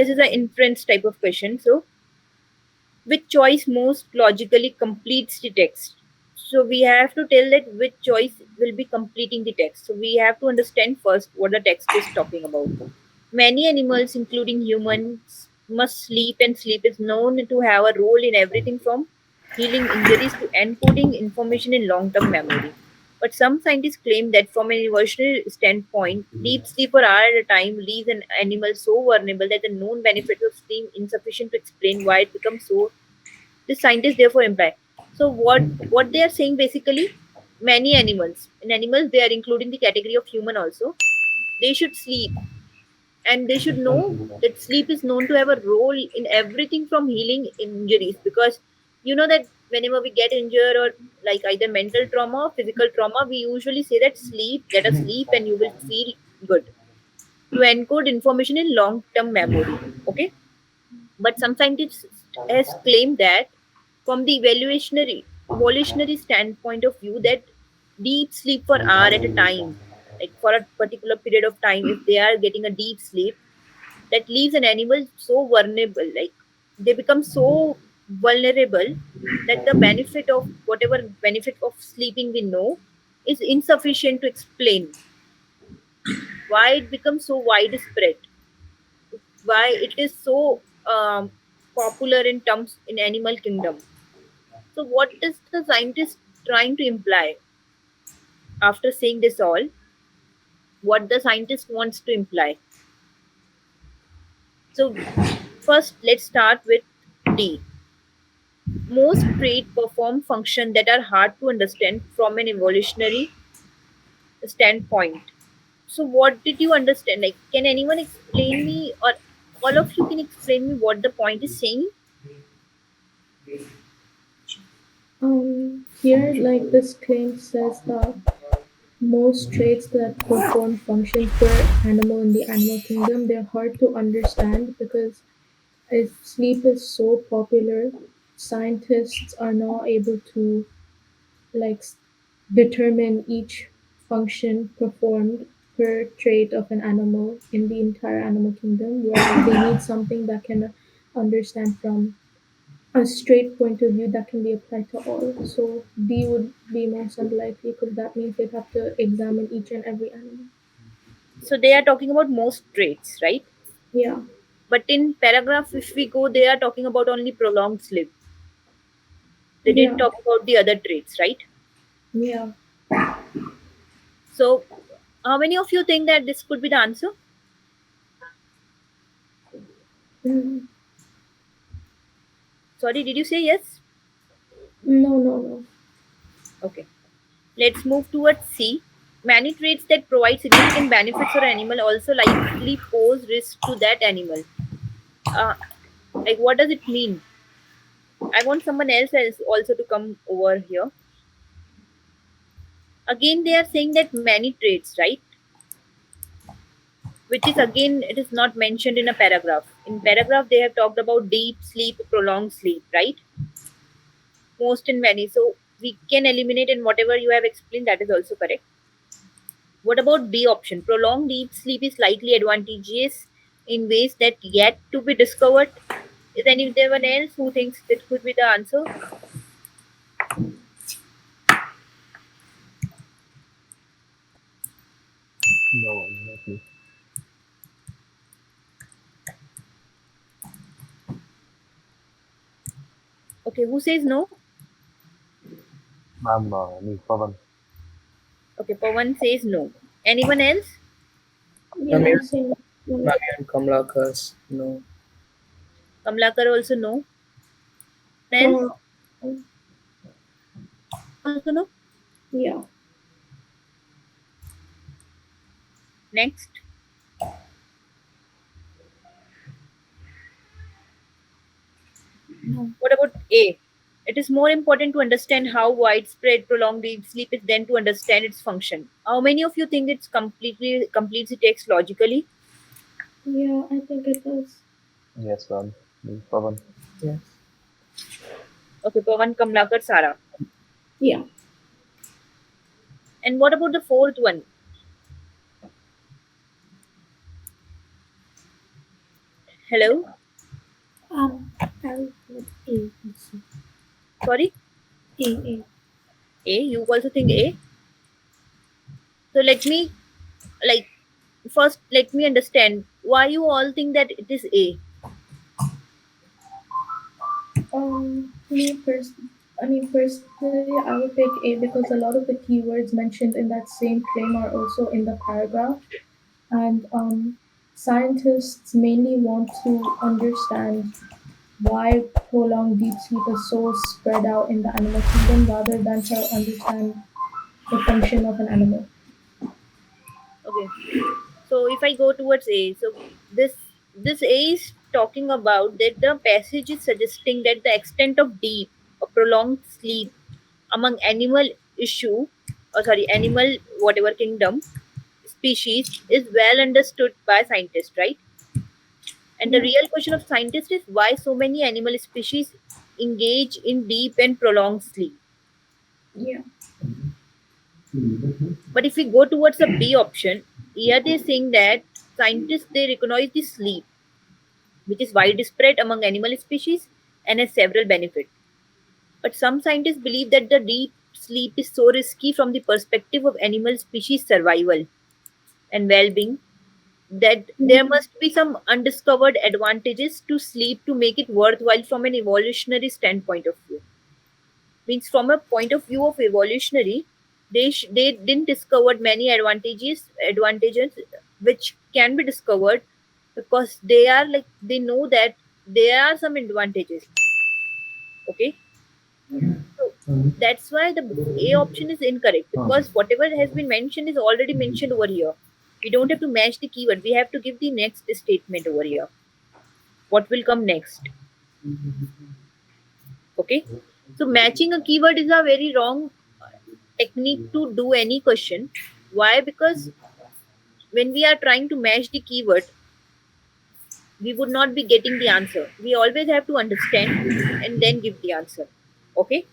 this is an inference type of question. So, which choice most logically completes the text? So we have to tell that which choice will be completing the text. So we have to understand first what the text is talking about. Many animals, including humans, must sleep, and sleep is known to have a role in everything from healing injuries to encoding information in long term memory. But some scientists claim that from an evolutionary standpoint, deep sleep for hours at a time leaves an animal so vulnerable that the known benefits of sleep insufficient to explain why it becomes so. The scientists therefore imply. So what they are saying basically, many animals, in animals they are including the category of human also, they should sleep, and they should know that sleep is known to have a role in everything from healing injuries, because you know that whenever we get injured or like either mental trauma or physical trauma, we usually say that sleep, get a sleep and you will feel good, to encode information in long term memory. Okay, but some scientists has claimed that from the evolutionary standpoint of view, that deep sleep for hour at a time, like for a particular period of time, if they are getting a deep sleep, that leaves an animal so vulnerable, like they become so vulnerable that the benefit of whatever benefit of sleeping we know is insufficient to explain why it becomes so widespread, why it is so popular in terms in animal kingdom. So what is the scientist trying to imply after saying this all? What the scientist wants to imply? So first, let's start with D. Most traits perform functions that are hard to understand from an evolutionary standpoint. So what did you understand? Like, can anyone explain me, or all of you can explain me what the point is saying? Here, like this claim says that most traits that perform functions for animal in the animal kingdom, they're hard to understand because if sleep is so popular, scientists are not able to like determine each function performed per trait of an animal in the entire animal kingdom, where they need something that can understand from a straight point of view that can be applied to all. So D would be most unlikely because that means they'd have to examine each and every animal. So they are talking about most traits, right? Yeah, But in paragraph, if we go, they are talking about only prolonged sleep. They didn't yeah, talk about the other traits, right? yeah. So, how many of you think that this could be the answer? Mm. Sorry, did you say yes? No, no, no. Okay. Let's move towards C. Many traits that provide significant benefits for an animal also likely pose risk to that animal. Uh, like, what does it mean? I want someone else also to come over here. Again, they are saying that many traits, right? Which is again, it is not mentioned in a paragraph. In paragraph, they have talked about deep sleep, prolonged sleep, right? Most and many. So we can eliminate, and whatever you have explained, that is also correct. What about B option? Prolonged deep sleep is likely advantageous in ways that yet to be discovered. Is anyone else who thinks that could be the answer? No, not me. Okay, who says no? Ma'am, me, Pavan. Okay, Pawan says no. Anyone else? Yeah, Maybe, I'm saying no. maybe on Kamlakas. No. Kamlakar also no. Anyone else? Uh, Also no. yeah. Next. What about A? It is more important to understand how widespread prolonged deep sleep is than to understand its function. How many of you think it's completely completes the text logically? Yeah, I think it does. Yes, ma'am. Me, Pavan. Yes. Okay, Pawan, Kamlakar, Sara. Yeah. And what about the fourth one? Hello? I'll put A also. Sorry? A, A. A? You also think A? So let me, like, first let me understand why you all think that it is A. Personally, I would pick A because a lot of the keywords mentioned in that same claim are also in the paragraph, and scientists mainly want to understand why prolonged deep sleep is so spread out in the animal kingdom rather than to understand the function of an animal. Okay. So if I go towards A, so this this A is talking about that the passage is suggesting that the extent of deep or prolonged sleep among animal whatever kingdom species is well understood by scientists, right? And the Yeah, real question of scientists is why so many animal species engage in deep and prolonged sleep. yeah, But if we go towards a B option, here they're saying that scientists they recognize the sleep, which is widespread among animal species and has several benefits. But some scientists believe that the deep sleep is so risky from the perspective of animal species survival and well-being that there yeah, must be some undiscovered advantages to sleep to make it worthwhile from an evolutionary standpoint of view. Means from a point of view of evolutionary, they didn't discover many advantages which can be discovered because they are like they know that there are some advantages. Okay, so that's why the A option is incorrect because whatever has been mentioned is already mentioned over here. We don't have to match the keyword. We have to give the next statement over here. What will come next? Okay. So matching a keyword is a very wrong technique to do any question. Why? Because when we are trying to match the keyword, we would not be getting the answer. We always have to understand and then give the answer. Okay.